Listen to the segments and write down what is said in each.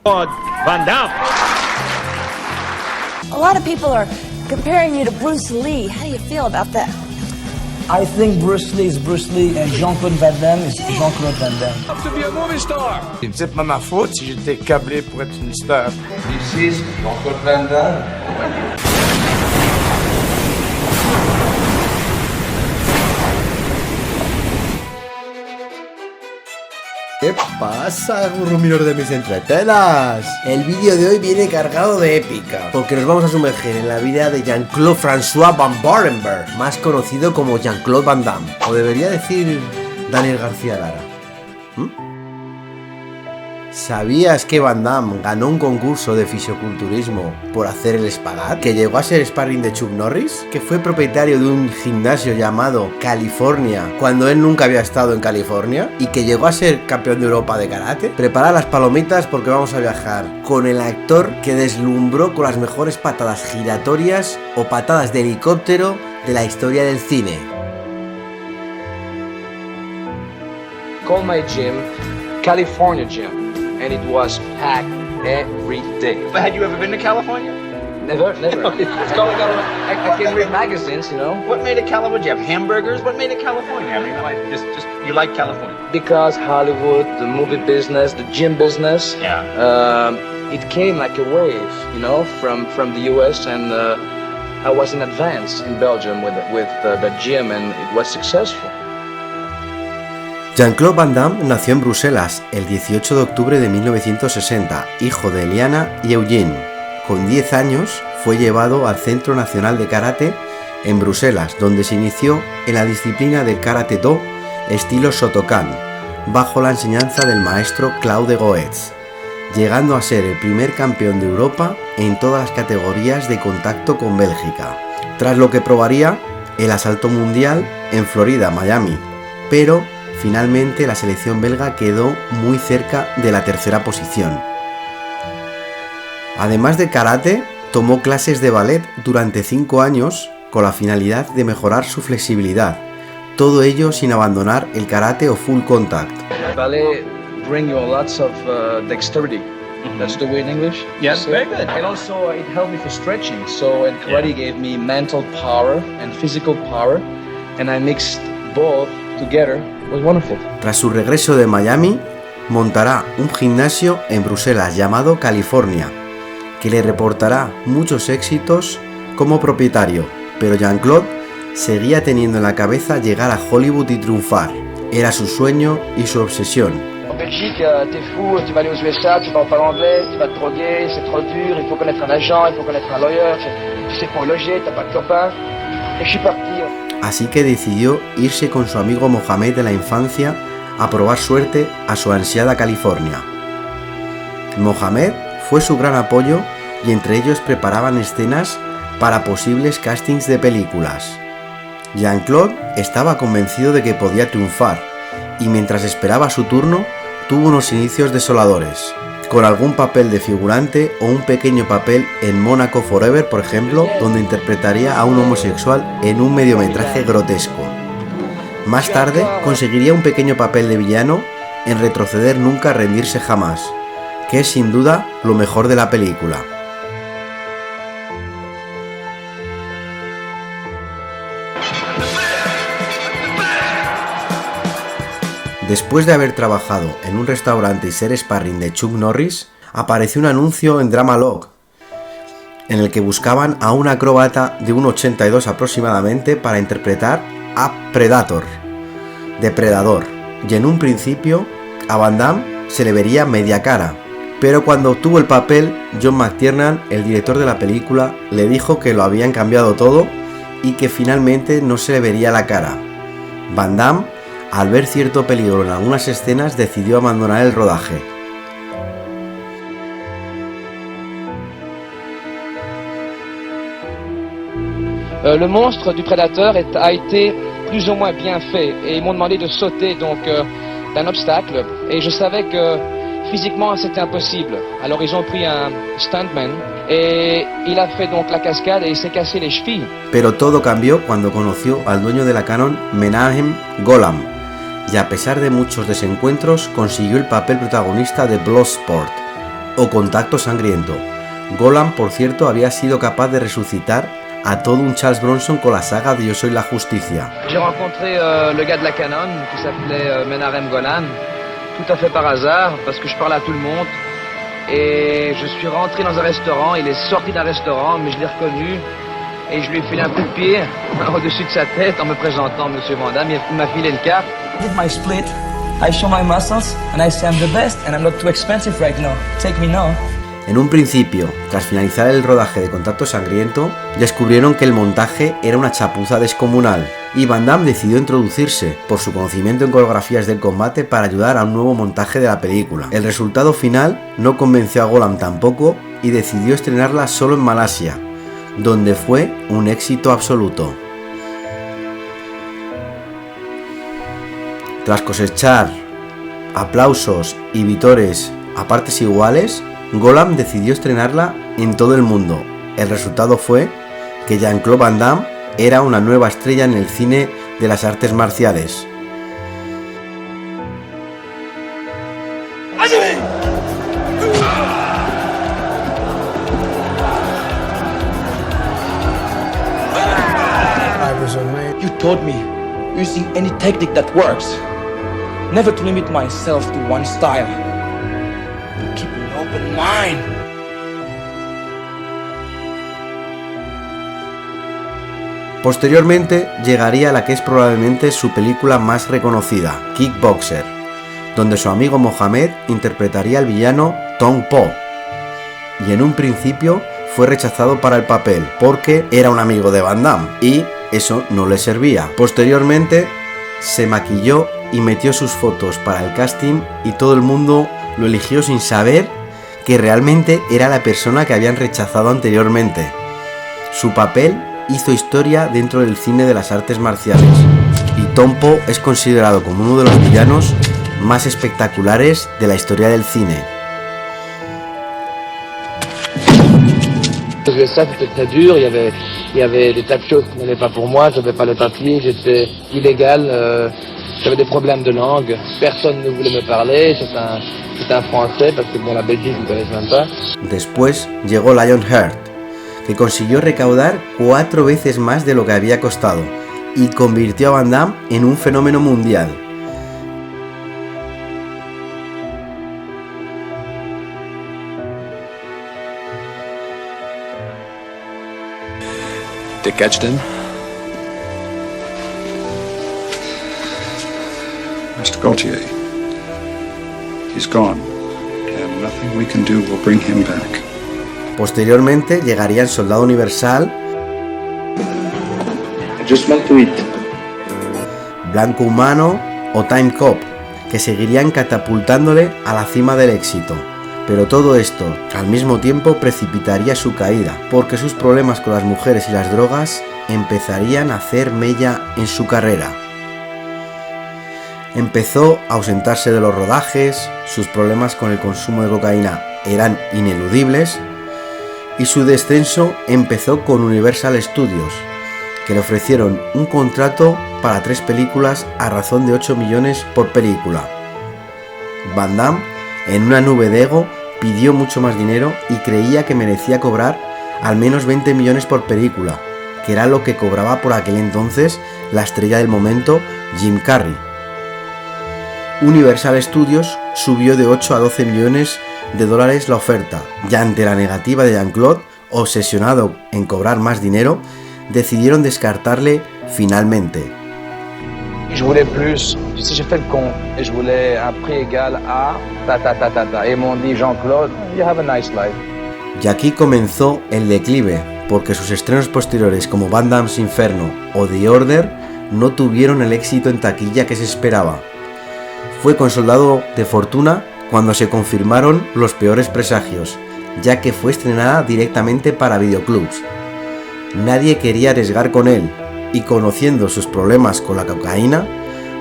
Van Damme. A lot of people are comparing you to Bruce Lee. How do you feel about that? I think Bruce Lee is Bruce Lee and Jean-Claude Van Damme is Jean-Claude Van Damme. To be a movie star. C'est pas ma faute si j'étais câblé pour être une star. This is Jean-Claude Van Damme. ¿Qué pasa, gurruminos de mis entretelas? El vídeo de hoy viene cargado de épica, porque nos vamos a sumergir en la vida de Jean-Claude François Van Barenberg, más conocido como Jean-Claude Van Damme, o debería decir Daniel García Lara. ¿Sabías que Van Damme ganó un concurso de fisioculturismo por hacer el espagat? ¿Que llegó a ser sparring de Chuck Norris? ¿Que fue propietario de un gimnasio llamado California cuando él nunca había estado en California? ¿Y que llegó a ser campeón de Europa de karate? Prepara las palomitas porque vamos a viajar con el actor que deslumbró con las mejores patadas giratorias o patadas de helicóptero de la historia del cine. Call my gym California Gym. And it was packed every day. But had you ever been to California? Never. It's called I can read magazines, you know. What made it California? Do you have hamburgers? What made it California? I mean, like, just you like California? Because Hollywood, the movie business, the gym business. Yeah. It came like a wave, you know, from the US, and I was in advance in Belgium with the gym, and it was successful. Jean-Claude Van Damme nació en Bruselas el 18 de octubre de 1960, hijo de Eliana y Eugene. Con 10 años fue llevado al Centro Nacional de Karate en Bruselas, donde se inició en la disciplina del Karate-Do estilo Shotokan, bajo la enseñanza del maestro Claude Goetz, llegando a ser el primer campeón de Europa en todas las categorías de contacto con Bélgica, tras lo que probaría el asalto mundial en Florida, Miami, pero finalmente la selección belga quedó muy cerca de la tercera posición. Además de karate, tomó clases de ballet durante 5 años con la finalidad de mejorar su flexibilidad, todo ello sin abandonar el karate o full contact. Ballet bring you lots of dexterity. That's the way in English? Yes, very good. And also it helped me for stretching. So and karate gave me mental power and physical power, and I mixed both together. It was wonderful. Tras su regreso de Miami, montará un gimnasio en Bruselas llamado California, que le reportará muchos éxitos como propietario, pero Jean-Claude seguía teniendo en la cabeza llegar a Hollywood y triunfar. Era su sueño y su obsesión. En Belgique, t'es fou, tu vas aller aux USA, tu parles pas l'anglais, tu vas te droguer, c'est trop dur, il faut connaître un agent, il faut connaître un lawyer, tu sais pas où loger, t'as pas de copain. Et je suis parti. Así que decidió irse con su amigo Mohamed de la infancia a probar suerte a su ansiada California. Mohamed fue su gran apoyo y entre ellos preparaban escenas para posibles castings de películas. Jean-Claude estaba convencido de que podía triunfar y mientras esperaba su turno tuvo unos inicios desoladores, con algún papel de figurante o un pequeño papel en Monaco Forever, por ejemplo, donde interpretaría a un homosexual en un mediometraje grotesco. Más tarde conseguiría un pequeño papel de villano en Retroceder nunca, rendirse jamás, que es sin duda lo mejor de la película. Después de haber trabajado en un restaurante y ser sparring de Chuck Norris, apareció un anuncio en Dramalog en el que buscaban a un acróbata de 1,82 aproximadamente para interpretar a Predator, Depredador, y en un principio a Van Damme se le vería media cara, pero cuando obtuvo el papel, John McTiernan, el director de la película, le dijo que lo habían cambiado todo y que finalmente no se le vería la cara. Van Damme, al ver cierto peligro en algunas escenas, decidió abandonar el rodaje. Le monstre du prédateur a été plus ou moins bien fait et ils m'ont demandé de sauter donc d'un obstacle et je savais que physiquement c'était impossible. Alors ils ont pris un stuntman et il a fait donc la cascade et il s'est cassé les chevilles. Pero todo cambió cuando conoció al dueño de la Canon, Menahem Golan, y a pesar de muchos desencuentros consiguió el papel protagonista de Bloodsport, o Contacto Sangriento. Golan, por cierto, había sido capaz de resucitar a todo un Charles Bronson con la saga de Yo Soy la Justicia. J'ai rencontré le gars de la Canon qui s'appelait Menachem Golan, tout à fait par hasard, parce que je parlais à tout le monde. Et je suis rentré dans un restaurant, il est sorti d'un restaurant, mais je l'ai reconnu. Et je lui ai filé un coup de pied au-dessus de sa tête en me présentant Monsieur Van Damme. Il m'a filé le cap. I did my split. I show my muscles and I say I'm the best and I'm not too expensive right now. Take me now. En un principio, tras finalizar el rodaje de Contacto Sangriento, descubrieron que el montaje era una chapuza descomunal y Van Damme decidió introducirse por su conocimiento en coreografías del combate para ayudar a un nuevo montaje de la película. El resultado final no convenció a Golan tampoco y decidió estrenarla solo en Malasia, donde fue un éxito absoluto. Tras cosechar aplausos y vítores a partes iguales, Golan decidió estrenarla en todo el mundo. El resultado fue que Jean-Claude Van Damme era una nueva estrella en el cine de las artes marciales. You taught me using any technique that works. Never to limit myself to one style. To keep an open mind. Posteriormente llegaría la que es probablemente su película más reconocida, Kickboxer, donde su amigo Mohamed interpretaría al villano Tong Po, y en un principio fue rechazado para el papel porque era un amigo de Van Damme y eso no le servía. Posteriormente se maquilló y metió sus fotos para el casting y todo el mundo lo eligió sin saber que realmente era la persona que habían rechazado anteriormente. Su papel hizo historia dentro del cine de las artes marciales y Tong Po es considerado como uno de los villanos más espectaculares de la historia del cine. Aux USA, c'était très dur, il y avait des tas de choses qui n'allaient pas pour moi, j'avais pas le papier, j'étais illégal, j'avais des problèmes de langue, personne ne voulait me parler, c'était un français, parce que bon, la Belgique, ne connaissent même pas. Después llegó Lionheart, que consiguió recaudar 4 veces más de lo que había costado y convirtió a Van Damme en un fenómeno mundial. Dick Edgerton. Mr. Gaultier, he's gone, and nothing we can do will bring him back. Posteriormente llegarían Soldado Universal, Adjustment to it. Blanco Humano o Time Cop, que seguirían catapultándole a la cima del éxito. Pero todo esto, al mismo tiempo, precipitaría su caída, porque sus problemas con las mujeres y las drogas empezarían a hacer mella en su carrera. Empezó a ausentarse de los rodajes, sus problemas con el consumo de cocaína eran ineludibles, y su descenso empezó con Universal Studios, que le ofrecieron un contrato para 3 películas a razón de 8 millones por película. Van Damme, en una nube de ego, pidió mucho más dinero y creía que merecía cobrar al menos 20 millones por película, que era lo que cobraba por aquel entonces la estrella del momento, Jim Carrey. Universal Studios subió de 8 a 12 millones de dólares la oferta, y ante la negativa de Jean-Claude, obsesionado en cobrar más dinero, decidieron descartarle finalmente. Je voulais plus. Si j'ai fait le con et je voulais un prix égal à ta. Et ils m'ont dit, Jean-Claude, you have a nice life. Y aquí comenzó el declive, porque sus estrenos posteriores como Van Damme's Inferno o The Order no tuvieron el éxito en taquilla que se esperaba. Fue con Soldado de Fortuna cuando se confirmaron los peores presagios, ya que fue estrenada directamente para videoclubs. Nadie quería arriesgar con él, y conociendo sus problemas con la cocaína,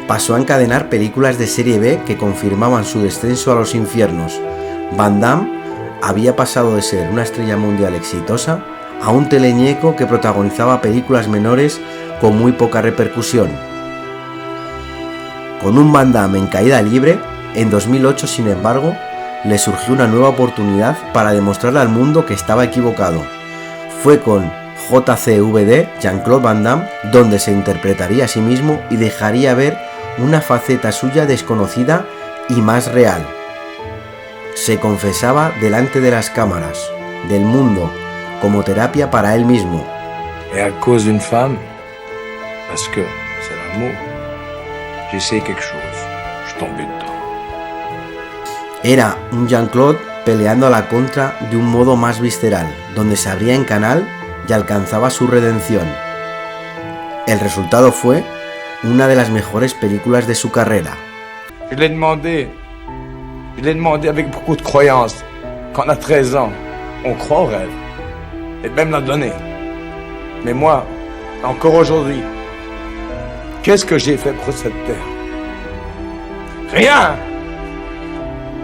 pasó a encadenar películas de serie B que confirmaban su descenso a los infiernos. Van Damme había pasado de ser una estrella mundial exitosa a un teleñeco que protagonizaba películas menores con muy poca repercusión. Con un Van Damme en caída libre, en 2008, sin embargo, le surgió una nueva oportunidad para demostrarle al mundo que estaba equivocado. Fue con JCVD, Jean-Claude Van Damme, donde se interpretaría a sí mismo y dejaría ver una faceta suya desconocida y más real. Se confesaba delante de las cámaras, del mundo, como terapia para él mismo. Et à cause d'une femme, parce que c'est l'amour, j'ai essayé quelque chose. Je suis tombé dedans. Era un Jean-Claude peleando a la contra de un modo más visceral, donde se abría en canal y alcanzaba su redención. El resultado fue una de las mejores películas de su carrera. Je l'ai demandé avec beaucoup de croyance. Quand on a 13 ans, on croit au rêve. Et même l'a donné. Mais moi, encore aujourd'hui, qu'est-ce que j'ai fait pour cette terre? Rien!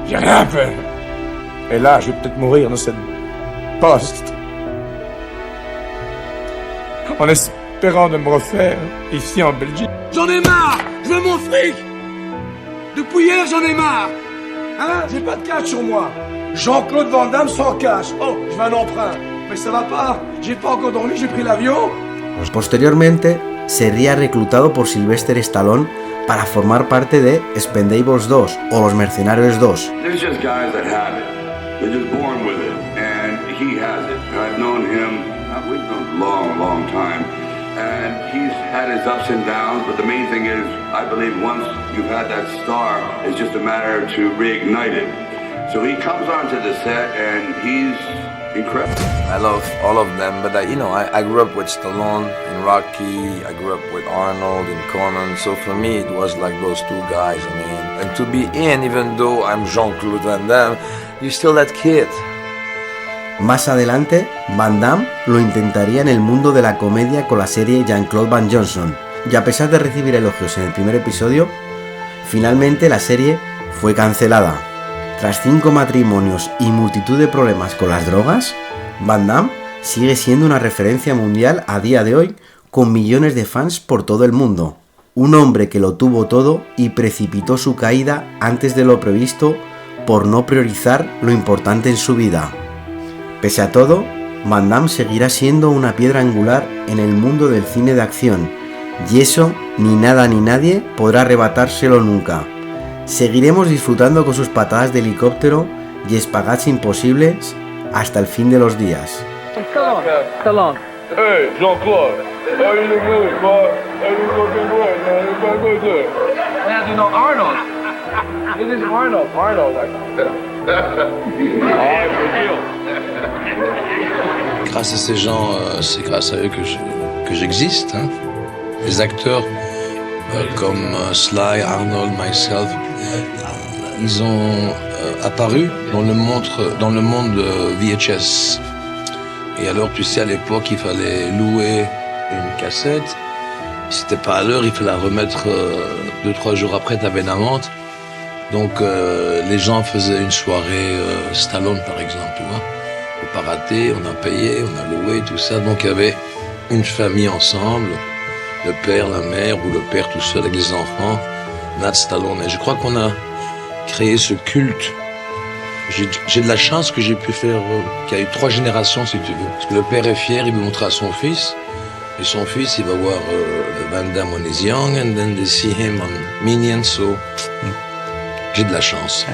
J'ai rien fait. Et là, je vais peut-être mourir dans cette poste. En espérant de me refaire ici en Belgique. J'en ai marre! Je veux mon fric! Depuis hier, j'en ai marre! Hein? J'ai pas de cash sur moi. Jean-Claude Van Damme sans cash. Oh, je veux un emprunt. Mais ça va pas. J'ai pas encore dormi, j'ai pris l'avion. Posteriormente, sería reclutado por Sylvester Stallone para formar parte de Expendables 2 o Los Mercenarios 2. There's just guys that have it. They're just born with it. And he has it. And I've known him, we've known a long, long time. And he's had his ups and downs, but the main thing is, I believe once you've had that star, it's just a matter to reignite it. So he comes onto the set and he's incredible. I love all of them, but I grew up with Stallone in Rocky, I grew up with Arnold in Conan, so for me it was like those two guys, and to be in, even though I'm Jean-Claude Van Damme, you're still that kid. Más adelante, Van Damme lo intentaría en el mundo de la comedia con la serie Jean-Claude Van Johnson, y a pesar de recibir elogios en el primer episodio, finalmente la serie fue cancelada. Tras 5 matrimonios y multitud de problemas con las drogas, Van Damme sigue siendo una referencia mundial a día de hoy, con millones de fans por todo el mundo. Un hombre que lo tuvo todo y precipitó su caída antes de lo previsto por no priorizar lo importante en su vida. Pese a todo, Van Damme seguirá siendo una piedra angular en el mundo del cine de acción, y eso ni nada ni nadie podrá arrebatárselo nunca. Seguiremos disfrutando con sus patadas de helicóptero y espagats imposibles hasta el fin de los días. Stallone. Hey, Jean-Claude. How you doing, boy? How you looking good, man? You looking good. Man, you know Arnold. It is Arnold. Arnold. Grâce à ces gens, c'est grâce à eux que j'existe. Hein. Les acteurs comme Sly, Arnold, myself, ils ont apparu dans le monde VHS. Et alors, tu sais, à l'époque, il fallait louer une cassette. Si c'était pas à l'heure, il fallait la remettre 2-3 jours après, t'avais la vente. Donc, les gens faisaient une soirée Stallone, par exemple, tu vois. Faut pas rater, on a payé, on a loué, tout ça. Donc, il y avait une famille ensemble, le père, la mère, ou le père tout seul avec les enfants, Nat Stallone. Et je crois qu'on a créé ce culte. J'ai de la chance que j'ai pu faire, qu'il y a eu 3 générations, si tu veux. Parce que le père est fier, il veut montrer à son fils. Et son fils, il va voir Van Damme when he's young, and then they see him on Minions, so j'ai de la chance.